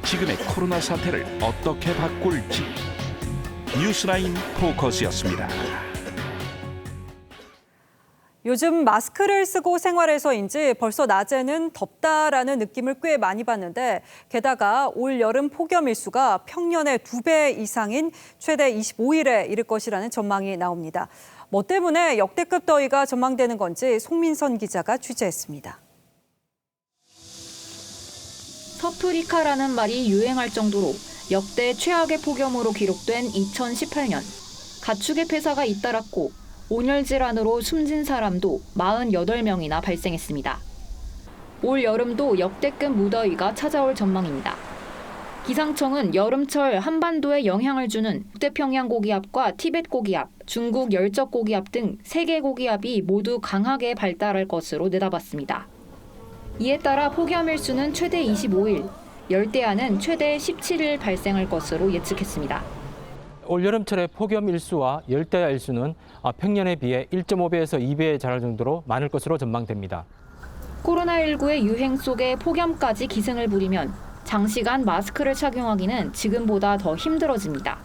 지금의 코로나 사태를 어떻게 바꿀지. 뉴스라인 포커스였습니다. 요즘 마스크를 쓰고 생활해서인지 벌써 낮에는 덥다라는 느낌을 꽤 많이 받는데 게다가 올 여름 폭염 일수가 평년의 2배 이상인 최대 25일에 이를 것이라는 전망이 나옵니다. 뭐 때문에 역대급 더위가 전망되는 건지 송민선 기자가 취재했습니다. 서프리카라는 말이 유행할 정도로 역대 최악의 폭염으로 기록된 2018년. 가축의 폐사가 잇따랐고 온열 질환으로 숨진 사람도 48명이나 발생했습니다. 올 여름도 역대급 무더위가 찾아올 전망입니다. 기상청은 여름철 한반도에 영향을 주는 북태평양 고기압과 티벳 고기압, 중국 열적 고기압 등 3개 고기압이 모두 강하게 발달할 것으로 내다봤습니다. 이에 따라 폭염 일수는 최대 25일, 열대야는 최대 17일 발생할 것으로 예측했습니다. 올 여름철의 폭염 일수와 열대야 일수는 평년에 비해 1.5배에서 2배에 달할 정도로 많을 것으로 전망됩니다. 코로나19의 유행 속에 폭염까지 기승을 부리면 장시간 마스크를 착용하기는 지금보다 더 힘들어집니다.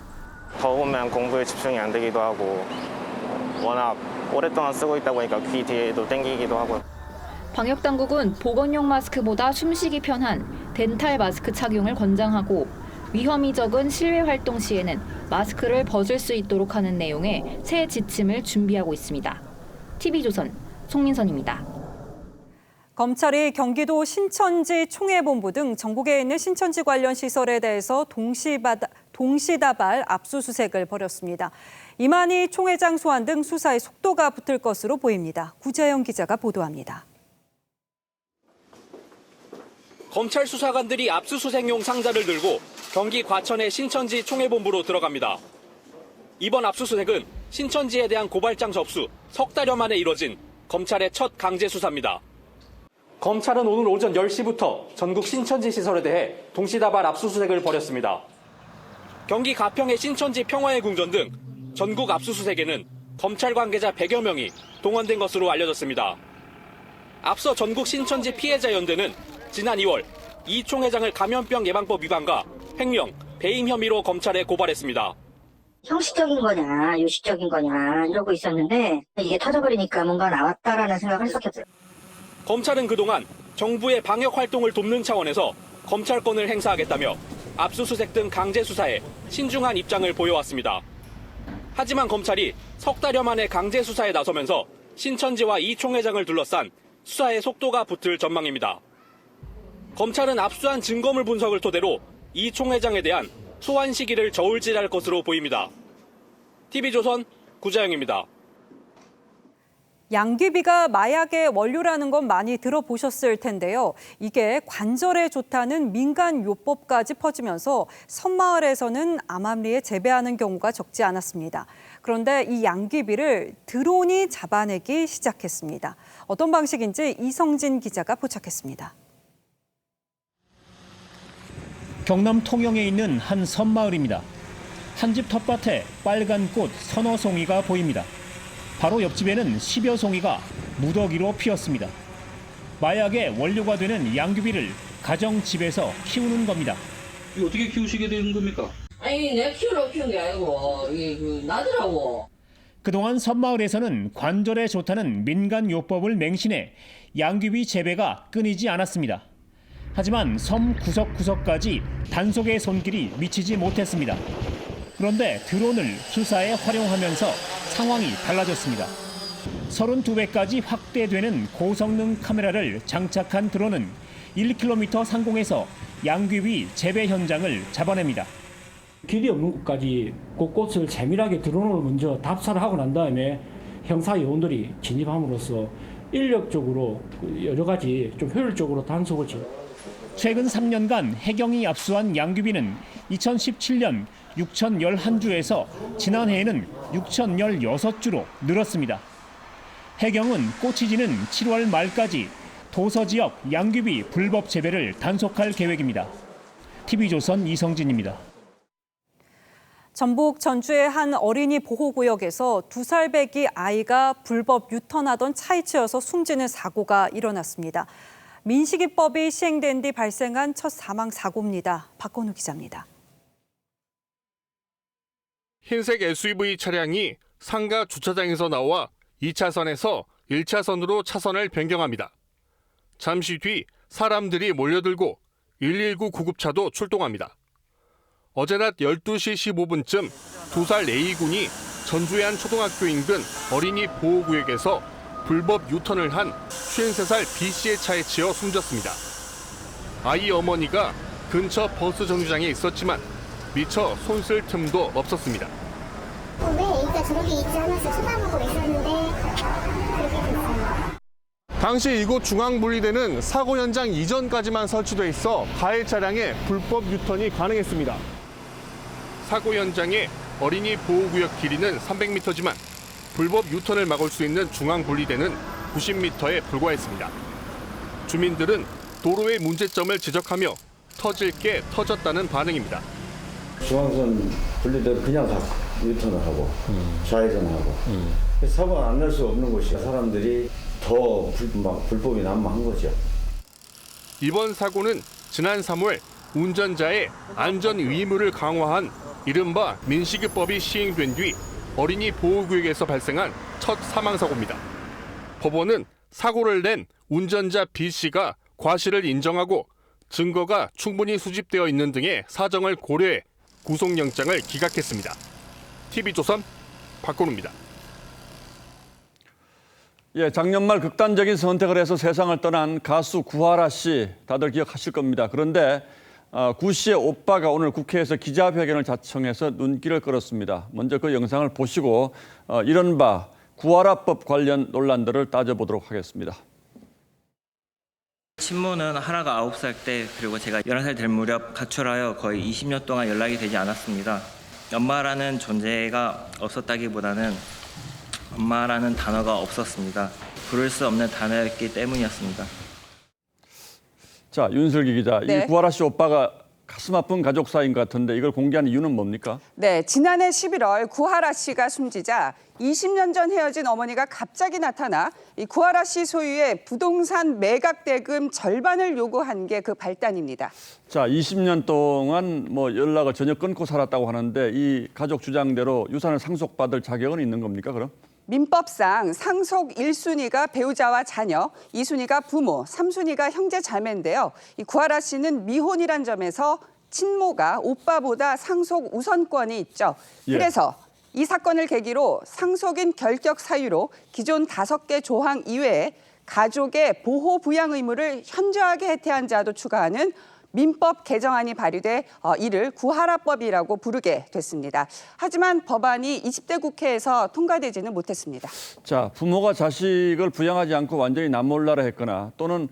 더우면 공부에 집중이 안 되기도 하고 워낙 오랫동안 쓰고 있다 보니까 귀 뒤에도 땡기기도 하고요. 방역당국은 보건용 마스크보다 숨쉬기 편한 덴탈 마스크 착용을 권장하고 위험이 적은 실외 활동 시에는 마스크를 벗을 수 있도록 하는 내용의 새 지침을 준비하고 있습니다. TV조선 송민선입니다. 검찰이 경기도 신천지 총회본부 등 전국에 있는 신천지 관련 시설에 대해서 동시다발 압수수색을 벌였습니다. 이만희 총회장 소환 등 수사에 속도가 붙을 것으로 보입니다. 구재영 기자가 보도합니다. 검찰 수사관들이 압수수색용 상자를 들고 경기 과천의 신천지 총회본부로 들어갑니다. 이번 압수수색은 신천지에 대한 고발장 접수 석 달여 만에 이뤄진 검찰의 첫 강제 수사입니다. 검찰은 오늘 오전 10시부터 전국 신천지 시설에 대해 동시다발 압수수색을 벌였습니다. 경기 가평의 신천지 평화의 궁전 등 전국 압수수색에는 검찰 관계자 100여 명이 동원된 것으로 알려졌습니다. 앞서 전국 신천지 피해자연대는 지난 2월 이 총회장을 감염병 예방법 위반과 횡령, 배임 혐의로 검찰에 고발했습니다. 형식적인 거냐, 요식적인 거냐 이러고 있었는데 이게 터져버리니까 뭔가 나왔다라는 생각을 할 수밖에 없어요. 검찰은 그동안 정부의 방역 활동을 돕는 차원에서 검찰권을 행사하겠다며 압수수색 등 강제 수사에 신중한 입장을 보여왔습니다. 하지만 검찰이 석 달여 만에 강제 수사에 나서면서 신천지와 이 총회장을 둘러싼 수사의 속도가 붙을 전망입니다. 검찰은 압수한 증거물 분석을 토대로 이 총회장에 대한 소환 시기를 저울질할 것으로 보입니다. TV조선 구자영입니다. 양귀비가 마약의 원료라는 건 많이 들어보셨을 텐데요. 이게 관절에 좋다는 민간요법까지 퍼지면서 섬마을에서는 암암리에 재배하는 경우가 적지 않았습니다. 그런데 이 양귀비를 드론이 잡아내기 시작했습니다. 어떤 방식인지 이성진 기자가 포착했습니다. 경남 통영에 있는 한 섬마을입니다. 한 집 텃밭에 빨간 꽃 서너 송이가 보입니다. 바로 옆집에는 10여 송이가 무더기로 피었습니다. 마약의 원료가 되는 양귀비를 가정집에서 키우는 겁니다. 이거 어떻게 키우시게 되는 겁니까? 아니 내가 키우라고 키운 게 아니고 이게 나더라고. 그동안 섬마을에서는 관절에 좋다는 민간요법을 맹신해 양귀비 재배가 끊이지 않았습니다. 하지만 섬 구석구석까지 단속의 손길이 미치지 못했습니다. 그런데 드론을 수사에 활용하면서 상황이 달라졌습니다. 32배까지 확대되는 고성능 카메라를 장착한 드론은 1km 상공에서 양귀비 재배 현장을 잡아냅니다. 길이 없는 곳까지 곳곳을 세밀하게 드론으로 먼저 답사를 하고 난 다음에 형사 요원들이 진입함으로써 인력적으로 여러 가지 좀 효율적으로 단속을 최근 3년간 해경이 압수한 양귀비는 2017년 6,011주에서 지난해에는 6,016주로 늘었습니다. 해경은 꽃이 지는 7월 말까지 도서 지역 양귀비 불법 재배를 단속할 계획입니다. TV조선 이성진입니다. 전북 전주의 한 어린이 보호구역에서 2살 배기 아이가 불법 유턴하던 차에 치여서 숨지는 사고가 일어났습니다. 민식이법이 시행된 뒤 발생한 첫 사망 사고입니다. 박건우 기자입니다. 흰색 SUV 차량이 상가 주차장에서 나와 2차선에서 1차선으로 차선을 변경합니다. 잠시 뒤 사람들이 몰려들고 119 구급차도 출동합니다. 어제 낮 12시 15분쯤 2살 A군이 전주의 한 초등학교 인근 어린이 보호구역에서 불법 유턴을 한 53살 B씨의 차에 치여 숨졌습니다. 아이 어머니가 근처 버스 정류장에 있었지만 미처 손쓸 틈도 없었습니다. 왜 A가 저렇게 있지 하면서 쳐다보고 있었는데 그렇게 됐어요. 당시 이곳 중앙분리대는 사고 현장 이전까지만 설치돼 있어 가해 차량의 불법 유턴이 가능했습니다. 사고 현장의 어린이 보호구역 길이는 300m지만 불법 유턴을 막을 수 있는 중앙분리대는 90m에 불과했습니다. 주민들은 도로의 문제점을 지적하며 터질 게 터졌다는 반응입니다. 중앙선 분리대를 그냥 유턴을 하고 좌회전하고 사고가 안 날 수 없는 곳이야. 사람들이 더 불법이 난무한 거죠. 이번 사고는 지난 3월 운전자의 안전 의무를 강화한 이른바 민식이법이 시행된 뒤 어린이 보호구역에서 발생한 첫 사망사고입니다. 법원은 사고를 낸 운전자 B씨가 과실을 인정하고 증거가 충분히 수집되어 있는 등의 사정을 고려해 구속영장을 기각했습니다. TV조선 박건우입니다. 예, 작년 말 극단적인 선택을 해서 세상을 떠난 가수 구하라 씨 다들 기억하실 겁니다. 그런데 구 씨의 오빠가 오늘 국회에서 기자회견을 자청해서 눈길을 끌었습니다. 먼저 그 영상을 보시고 이른바 구하라법 관련 논란들을 따져보도록 하겠습니다. 친모는 하나가 9살 때 그리고 제가 11살 될 무렵 가출하여 거의 20년 동안 연락이 되지 않았습니다. 엄마라는 존재가 없었다기보다는 엄마라는 단어가 없었습니다. 부를 수 없는 단어였기 때문이었습니다. 자, 윤슬기 기자, 네. 이 구하라 씨 오빠가 가슴 아픈 가족 사이인 것 같은데 이걸 공개한 이유는 뭡니까? 네, 지난해 11월 구하라 씨가 숨지자 20년 전 헤어진 어머니가 갑자기 나타나 이 구하라 씨 소유의 부동산 매각 대금 절반을 요구한 게 그 발단입니다. 자, 20년 동안 뭐 연락을 전혀 끊고 살았다고 하는데 이 가족 주장대로 유산을 상속받을 자격은 있는 겁니까, 그럼? 민법상 상속 1순위가 배우자와 자녀, 2순위가 부모, 3순위가 형제 자매인데요. 이 구하라 씨는 미혼이란 점에서 친모가 오빠보다 상속 우선권이 있죠. 예. 그래서 이 사건을 계기로 상속인 결격 사유로 기존 5개 조항 이외에 가족의 보호 부양 의무를 현저하게 해태한 자도 추가하는 민법 개정안이 발의돼 이를 구하라법이라고 부르게 됐습니다. 하지만 법안이 20대 국회에서 통과되지는 못했습니다. 자, 부모가 자식을 부양하지 않고 완전히 남몰라라 했거나 또는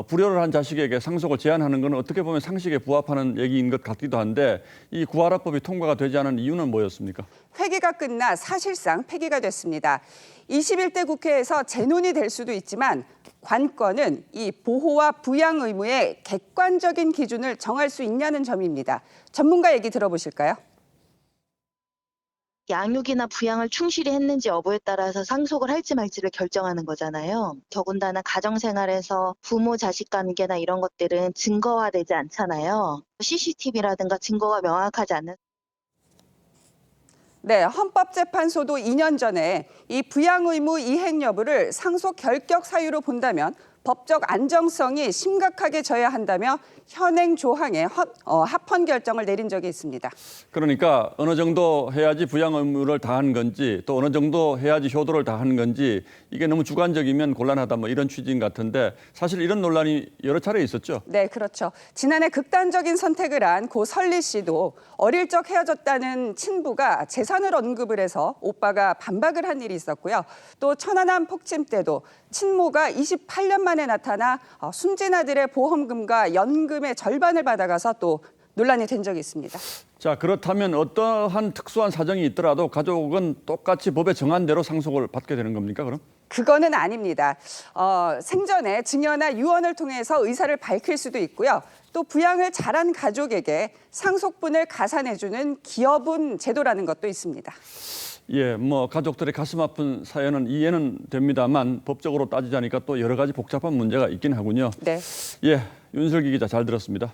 불효를 한 자식에게 상속을 제한하는 것은 어떻게 보면 상식에 부합하는 얘기인 것 같기도 한데 이 구하라법이 통과가 되지 않은 이유는 뭐였습니까? 회기가 끝나 사실상 폐기가 됐습니다. 21대 국회에서 재논의 될 수도 있지만 관건은 이 보호와 부양 의무의 객관적인 기준을 정할 수 있냐는 점입니다. 전문가 얘기 들어보실까요? 양육이나 부양을 충실히 했는지 여부에 따라서 상속을 할지 말지를 결정하는 거잖아요. 더군다나 가정생활에서 부모 자식 관계나 이런 것들은 증거화되지 않잖아요. CCTV라든가 증거가 명확하지 않는. 네, 헌법재판소도 2년 전에 이 부양 의무 이행 여부를 상속 결격 사유로 본다면 법적 안정성이 심각하게 져야 한다며 현행 조항에 합헌 결정을 내린 적이 있습니다. 그러니까 어느 정도 해야지 부양 의무를 다한 건지 또 어느 정도 해야지 효도를 다한 건지 이게 너무 주관적이면 곤란하다 뭐 이런 취지인 것 같은데 사실 이런 논란이 여러 차례 있었죠. 네, 그렇죠. 지난해 극단적인 선택을 한 고 설리 씨도 어릴 적 헤어졌다는 친부가 재산을 언급을 해서 오빠가 반박을 한 일이 있었고요. 또 천안함 폭침 때도 친모가 28년 만에 나타나 숨진 아들의 보험금과 연금의 절반을 받아가서 또 논란이 된 적이 있습니다. 자, 그렇다면 어떠한 특수한 사정이 있더라도 가족은 똑같이 법에 정한 대로 상속을 받게 되는 겁니까, 그럼? 그거는 아닙니다. 생전에 증여나 유언을 통해서 의사를 밝힐 수도 있고요. 또 부양을 잘한 가족에게 상속분을 가산해주는 기여분 제도라는 것도 있습니다. 예, 뭐 가족들의 가슴 아픈 사연은 이해는 됩니다만 법적으로 따지자니까 또 여러 가지 복잡한 문제가 있긴 하군요. 네. 예, 윤슬기 기자 잘 들었습니다.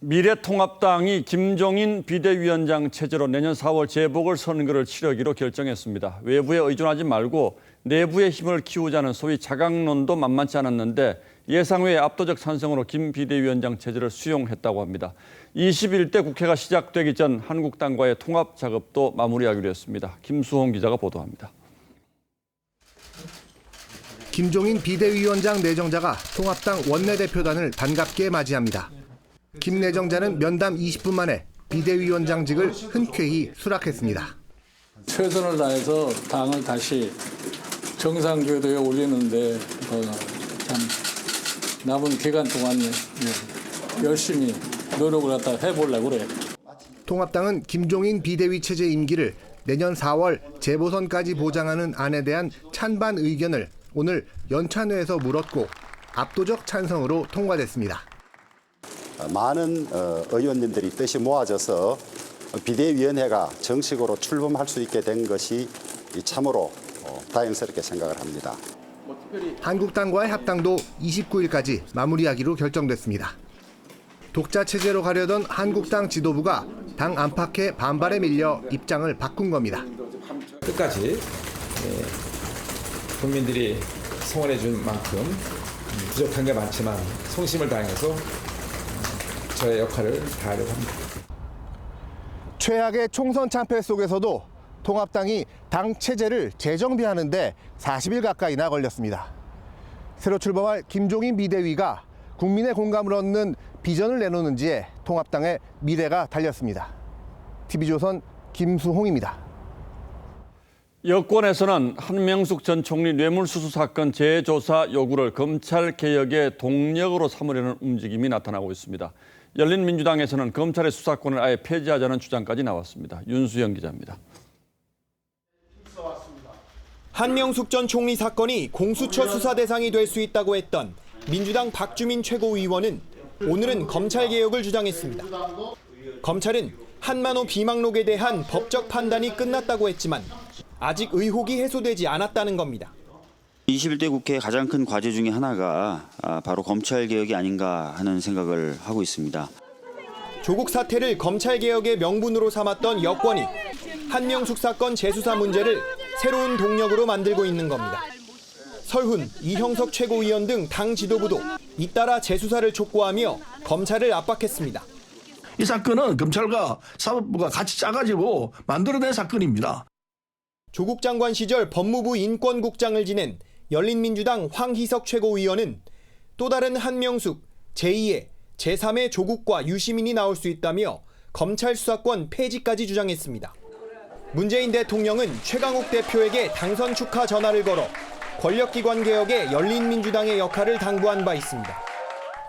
미래통합당이 김종인 비대위원장 체제로 내년 4월 재보궐선거를 치르기로 결정했습니다. 외부에 의존하지 말고 내부의 힘을 키우자는 소위 자강론도 만만치 않았는데 예상 외의 압도적 찬성으로 김 비대위원장 체제를 수용했다고 합니다. 21대 국회가 시작되기 전 한국당과의 통합 작업도 마무리하기로 했습니다. 김수홍 기자가 보도합니다. 김종인 비대위원장 내정자가 통합당 원내대표단을 반갑게 맞이합니다. 김 내정자는 면담 20분 만에 비대위원장직을 흔쾌히 수락했습니다. 최선을 다해서 당을 다시 정상 궤도에 올리는데 참 남은 기간 동안 열심히 노력을 갖다 해보려고 그래요. 통합당은 김종인 비대위 체제 임기를 내년 4월 재보선까지 보장하는 안에 대한 찬반 의견을 오늘 연찬회에서 물었고 압도적 찬성으로 통과됐습니다. 많은 의원님들이 뜻이 모아져서 비대위원회가 정식으로 출범할 수 있게 된 것이 참으로 다행스럽게 생각을 합니다. 한국당과의 합당도 29일까지 마무리하기로 결정됐습니다. 독자 체제로 가려던 한국당 지도부가 당 안팎의 반발에 밀려 입장을 바꾼 겁니다. 끝까지 국민들이 성원해 준 만큼 부족한 게 많지만 성심을 다해서 저의 역할을 다하려고 합니다. 최악의 총선 참패 속에서도 통합당이 당 체제를 재정비하는 데 40일 가까이나 걸렸습니다. 새로 출범할 김종인 비대위가 국민의 공감을 얻는 비전을 내놓는지에 통합당의 미래가 달렸습니다. TV조선 김수홍입니다. 여권에서는 한명숙 전 총리 뇌물수수 사건 재조사 요구를 검찰 개혁의 동력으로 삼으려는 움직임이 나타나고 있습니다. 열린민주당에서는 검찰의 수사권을 아예 폐지하자는 주장까지 나왔습니다. 윤수영 기자입니다. 한명숙 전 총리 사건이 공수처 수사 대상이 될 수 있다고 했던 민주당 박주민 최고위원은 오늘은 검찰개혁을 주장했습니다. 검찰은 한만호 비망록에 대한 법적 판단이 끝났다고 했지만 아직 의혹이 해소되지 않았다는 겁니다. 21대 국회의 가장 큰 과제 중에 하나가 바로 검찰개혁이 아닌가 하는 생각을 하고 있습니다. 조국 사태를 검찰개혁의 명분으로 삼았던 여권이 한명숙 사건 재수사 문제를 새로운 동력으로 만들고 있는 겁니다. 설훈, 이형석 최고위원 등 당 지도부도 잇따라 재수사를 촉구하며 검찰을 압박했습니다. 이 사건은 검찰과 사법부가 같이 짜가지고 만들어낸 사건입니다. 조국 장관 시절 법무부 인권국장을 지낸 열린민주당 황희석 최고위원은 또 다른 한명숙, 제2의, 제3의 조국과 유시민이 나올 수 있다며 검찰 수사권 폐지까지 주장했습니다. 문재인 대통령은 최강욱 대표에게 당선 축하 전화를 걸어 권력기관 개혁에 열린민주당의 역할을 당부한 바 있습니다.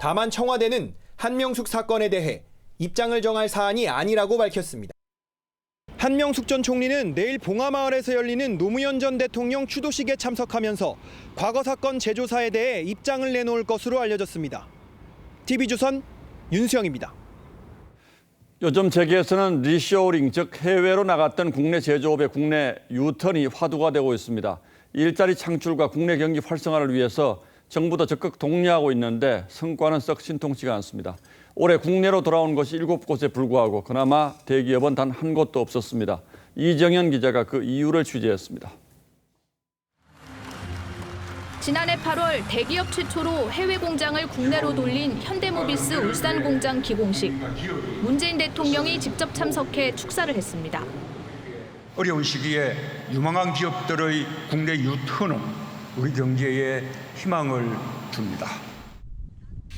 다만 청와대는 한명숙 사건에 대해 입장을 정할 사안이 아니라고 밝혔습니다. 한명숙 전 총리는 내일 봉하마을에서 열리는 노무현 전 대통령 추도식에 참석하면서 과거 사건 재조사에 대해 입장을 내놓을 것으로 알려졌습니다. TV조선 윤수영입니다. 요즘 세계에서는 리쇼어링, 즉 해외로 나갔던 국내 제조업의 국내 유턴이 화두가 되고 있습니다. 일자리 창출과 국내 경기 활성화를 위해서 정부도 적극 독려하고 있는데 성과는 썩 신통치가 않습니다. 올해 국내로 돌아온 것이 7곳에 불과하고 그나마 대기업은 단 한 곳도 없었습니다. 이정현 기자가 그 이유를 취재했습니다. 지난해 8월 대기업 최초로 해외 공장을 국내로 돌린 현대모비스 울산 공장 기공식. 문재인 대통령이 직접 참석해 축사를 했습니다. 어려운 시기에 유망한 기업들의 국내 유턴은 우리 경제에 희망을 줍니다.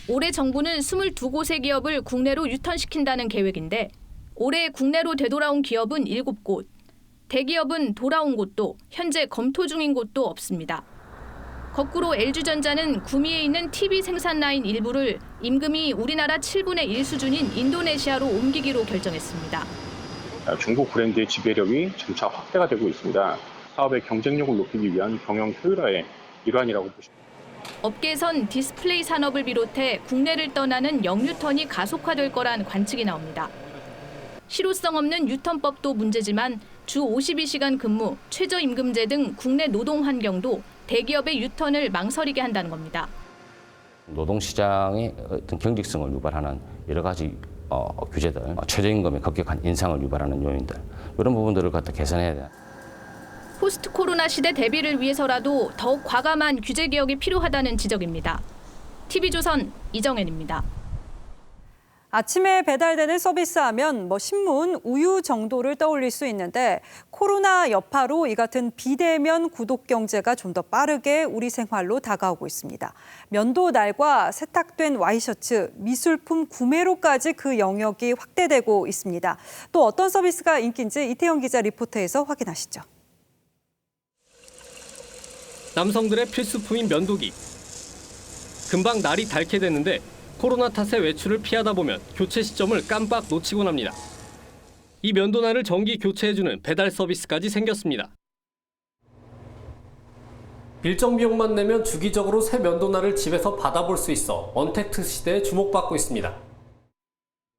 올해 정부는 22곳의 기업을 국내로 유턴시킨다는 계획인데 올해 국내로 되돌아온 기업은 7곳. 대기업은 돌아온 곳도 현재 검토 중인 곳도 없습니다. 거꾸로 LG전자는 구미에 있는 TV 생산 라인 일부를 임금이 우리나라 7분의 1 수준인 인도네시아로 옮기기로 결정했습니다. 중국 브랜드의 지배력이 점차 확대가 되고 있습니다. 사업의 경쟁력을 높이기 위한 경영 효율화의 일환이라고 보십니다. 업계에선 디스플레이 산업을 비롯해 국내를 떠나는 영유턴이 가속화될 거란 관측이 나옵니다. 실효성 없는 유턴법도 문제지만 주 52시간 근무, 최저임금제 등 국내 노동 환경도 대기업의 유턴을 망설이게 한다는 겁니다. 노동시장의 어떤 경직성을 유발하는 여러 가지 규제들, 최저임금의 급격한 인상을 유발하는 요인들, 이런 부분들을 갖다 개선해야 돼요. 포스트 코로나 시대 대비를 위해서라도 더욱 과감한 규제 개혁이 필요하다는 지적입니다. TV조선 이정현입니다. 아침에 배달되는 서비스하면 신문, 우유 정도를 떠올릴 수 있는데 코로나 여파로 이 같은 비대면 구독 경제가 좀 더 빠르게 우리 생활로 다가오고 있습니다. 면도 날과 세탁된 와이셔츠, 미술품 구매로까지 그 영역이 확대되고 있습니다. 또 어떤 서비스가 인기인지 이태영 기자 리포트에서 확인하시죠. 남성들의 필수품인 면도기. 금방 날이 닳게 됐는데 코로나 탓에 외출을 피하다 보면 교체 시점을 깜빡 놓치곤 합니다. 이 면도날을 정기 교체해주는 배달 서비스까지 생겼습니다. 일정 비용만 내면 주기적으로 새 면도날을 집에서 받아볼 수 있어 언택트 시대에 주목받고 있습니다.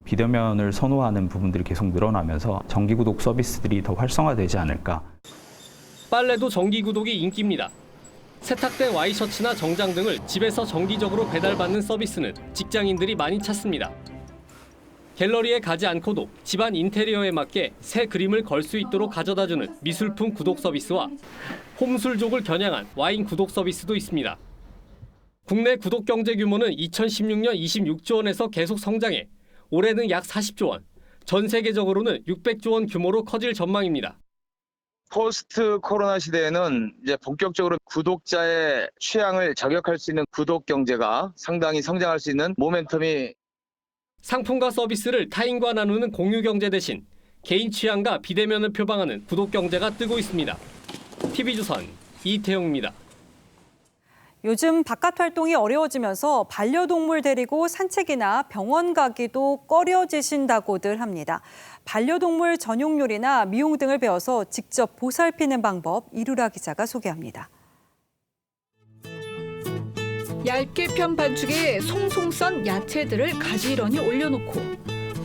비대면을 선호하는 부분들이 계속 늘어나면서 정기구독 서비스들이 더 활성화되지 않을까. 빨래도 정기구독이 인기입니다. 세탁된 와이셔츠나 정장 등을 집에서 정기적으로 배달받는 서비스는 직장인들이 많이 찾습니다. 갤러리에 가지 않고도 집안 인테리어에 맞게 새 그림을 걸 수 있도록 가져다주는 미술품 구독 서비스와 홈술족을 겨냥한 와인 구독 서비스도 있습니다. 국내 구독 경제 규모는 2016년 26조 원에서 계속 성장해 올해는 약 40조 원, 전 세계적으로는 600조 원 규모로 커질 전망입니다. 포스트 코로나 시대에는 이제 본격적으로 구독자의 취향을 저격할 수 있는 구독 경제가 상당히 성장할 수 있는 모멘텀이. 상품과 서비스를 타인과 나누는 공유 경제 대신 개인 취향과 비대면을 표방하는 구독 경제가 뜨고 있습니다. TV조선 이태용입니다. 요즘 바깥 활동이 어려워지면서 반려동물 데리고 산책이나 병원 가기도 꺼려지신다고들 합니다. 반려동물 전용 요리나 미용 등을 배워서 직접 보살피는 방법 이루라 기자가 소개합니다. 얇게 편 반죽에 송송 썬 야채들을 가지런히 올려놓고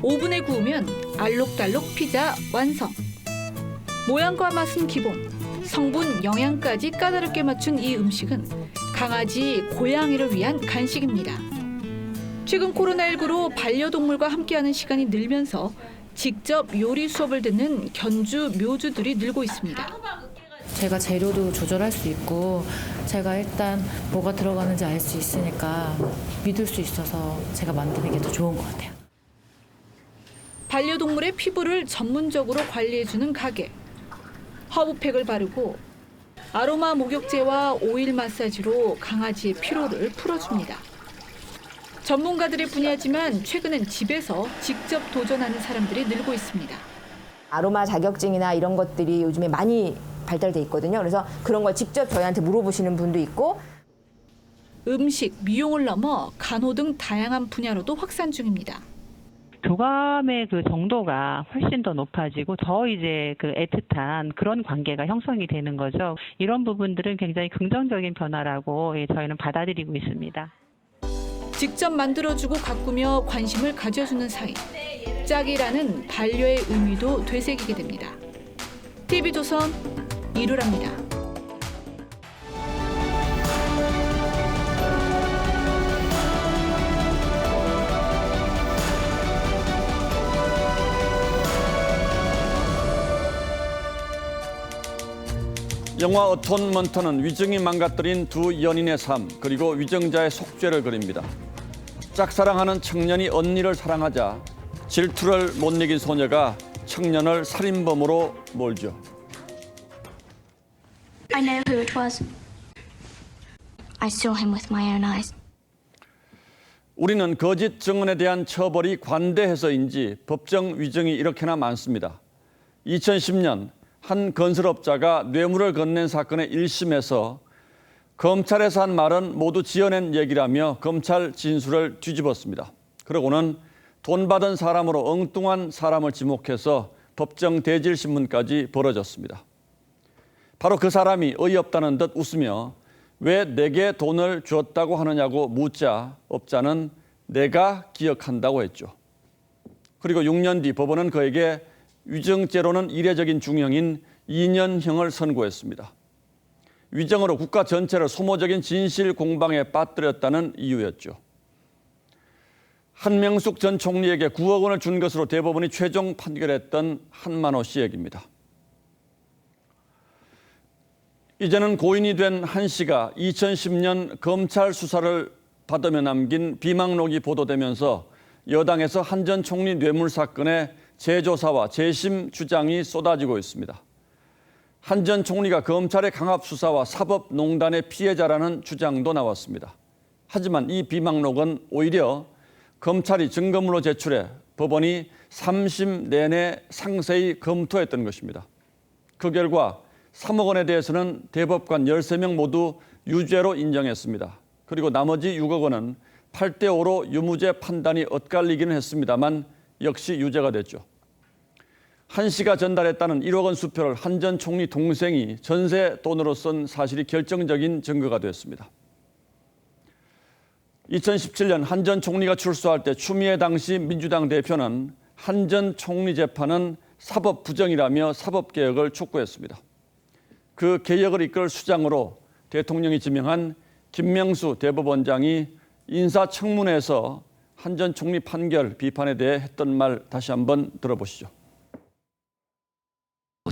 오븐에 구우면 알록달록 피자 완성. 모양과 맛은 기본, 성분, 영양까지 까다롭게 맞춘 이 음식은 강아지, 고양이를 위한 간식입니다. 최근 코로나19로 반려동물과 함께하는 시간이 늘면서 직접 요리 수업을 듣는 견주 묘주들이 늘고 있습니다. 제가 재료도 조절할 수 있고 제가 일단 뭐가 들어가는지 알 수 있으니까 믿을 수 있어서 제가 만드는 게 더 좋은 것 같아요. 반려동물의 피부를 전문적으로 관리해주는 가게. 허브팩을 바르고 아로마 목욕제와 오일 마사지로 강아지의 피로를 풀어줍니다. 전문가들의 분야지만 최근엔 집에서 직접 도전하는 사람들이 늘고 있습니다. 아로마 자격증이나 이런 것들이 요즘에 많이 발달돼 있거든요. 그래서 그런 걸 직접 저희한테 물어보시는 분도 있고. 음식, 미용을 넘어 간호 등 다양한 분야로도 확산 중입니다. 교감의 그 정도가 훨씬 더 높아지고 더 이제 그 애틋한 그런 관계가 형성이 되는 거죠. 이런 부분들은 굉장히 긍정적인 변화라고 저희는 받아들이고 있습니다. 직접 만들어주고 가꾸며 관심을 가져주는 사이. 짝이라는 반려의 의미도 되새기게 됩니다. TV조선 이루라입니다. 영화 어톤먼트는 위정이 망가뜨린 두 연인의 삶 그리고 위정자의 속죄를 그립니다. 짝사랑하는 청년이 언니를 사랑하자 질투를 못 이긴 소녀가 청년을 살인범으로 몰죠. I know who it was. I saw him with my own eyes. 우리는 거짓 증언에 대한 처벌이 관대해서인지 법정 위정이 이렇게나 많습니다. 2010년 한 건설업자가 뇌물을 건넨 사건의 1심에서 검찰에서 한 말은 모두 지어낸 얘기라며 검찰 진술을 뒤집었습니다. 그러고는 돈 받은 사람으로 엉뚱한 사람을 지목해서 법정 대질 신문까지 벌어졌습니다. 바로 그 사람이 어이없다는 듯 웃으며 왜 내게 돈을 줬다고 하느냐고 묻자 업자는 내가 기억한다고 했죠. 그리고 6년 뒤 법원은 그에게 위정죄로는 이례적인 중형인 2년형을 선고했습니다. 위정으로 국가 전체를 소모적인 진실 공방에 빠뜨렸다는 이유였죠. 한명숙 전 총리에게 9억 원을 준 것으로 대법원이 최종 판결했던 한만호 씨 얘기입니다. 이제는 고인이 된 한 씨가 2010년 검찰 수사를 받으며 남긴 비망록이 보도되면서 여당에서 한 전 총리 뇌물 사건의 재조사와 재심 주장이 쏟아지고 있습니다. 한 전 총리가 검찰의 강압 수사와 사법농단의 피해자라는 주장도 나왔습니다. 하지만 이 비망록은 오히려 검찰이 증거물로 제출해 법원이 3심 내내 상세히 검토했던 것입니다. 그 결과 3억 원에 대해서는 대법관 13명 모두 유죄로 인정했습니다. 그리고 나머지 6억 원은 8대5로 유무죄 판단이 엇갈리기는 했습니다만 역시 유죄가 됐죠. 한 씨가 전달했다는 1억 원 수표를 한 전 총리 동생이 전세 돈으로 쓴 사실이 결정적인 증거가 됐습니다. 2017년 한 전 총리가 출소할 때 추미애 당시 민주당 대표는 한 전 총리 재판은 사법 부정이라며 사법개혁을 촉구했습니다. 그 개혁을 이끌 수장으로 대통령이 지명한 김명수 대법원장이 인사청문회에서 한 전 총리 판결 비판에 대해 했던 말 다시 한번 들어보시죠.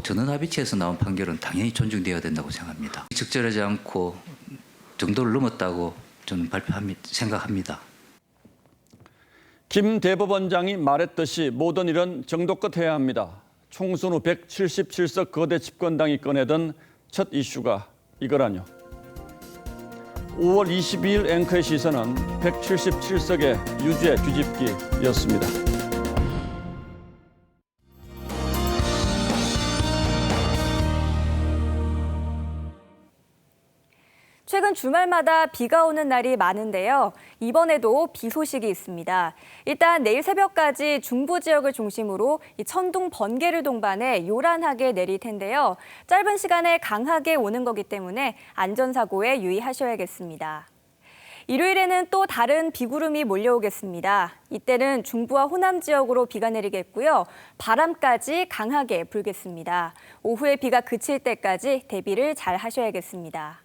전원합의체에서 나온 판결은 당연히 존중되어야 된다고 생각합니다. 적절하지 않고 정도를 넘었다고 저는 생각합니다. 김 대법원장이 말했듯이 모든 일은 정도껏 해야 합니다. 총선 후 177석 거대 집권당이 꺼내던 첫 이슈가 이거라뇨. 5월 22일 앵커의 시선은 177석의 유죄 뒤집기였습니다. 최근 주말마다 비가 오는 날이 많은데요. 이번에도 비 소식이 있습니다. 일단 내일 새벽까지 중부 지역을 중심으로 이 천둥, 번개를 동반해 요란하게 내릴 텐데요. 짧은 시간에 강하게 오는 거기 때문에 안전사고에 유의하셔야겠습니다. 일요일에는 또 다른 비구름이 몰려오겠습니다. 이때는 중부와 호남 지역으로 비가 내리겠고요. 바람까지 강하게 불겠습니다. 오후에 비가 그칠 때까지 대비를 잘 하셔야겠습니다.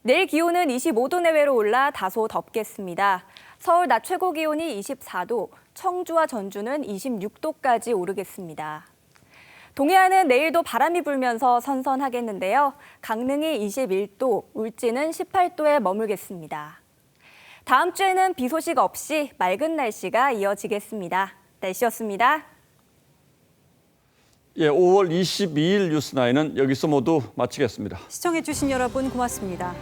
내일 기온은 25도 내외로 올라 다소 덥겠습니다. 서울 낮 최고 기온이 24도, 청주와 전주는 26도까지 오르겠습니다. 동해안은 내일도 바람이 불면서 선선하겠는데요. 강릉이 21도, 울진은 18도에 머물겠습니다. 다음 주에는 비 소식 없이 맑은 날씨가 이어지겠습니다. 날씨였습니다. 예, 5월 22일 뉴스나인은 여기서 모두 마치겠습니다. 시청해주신 여러분 고맙습니다.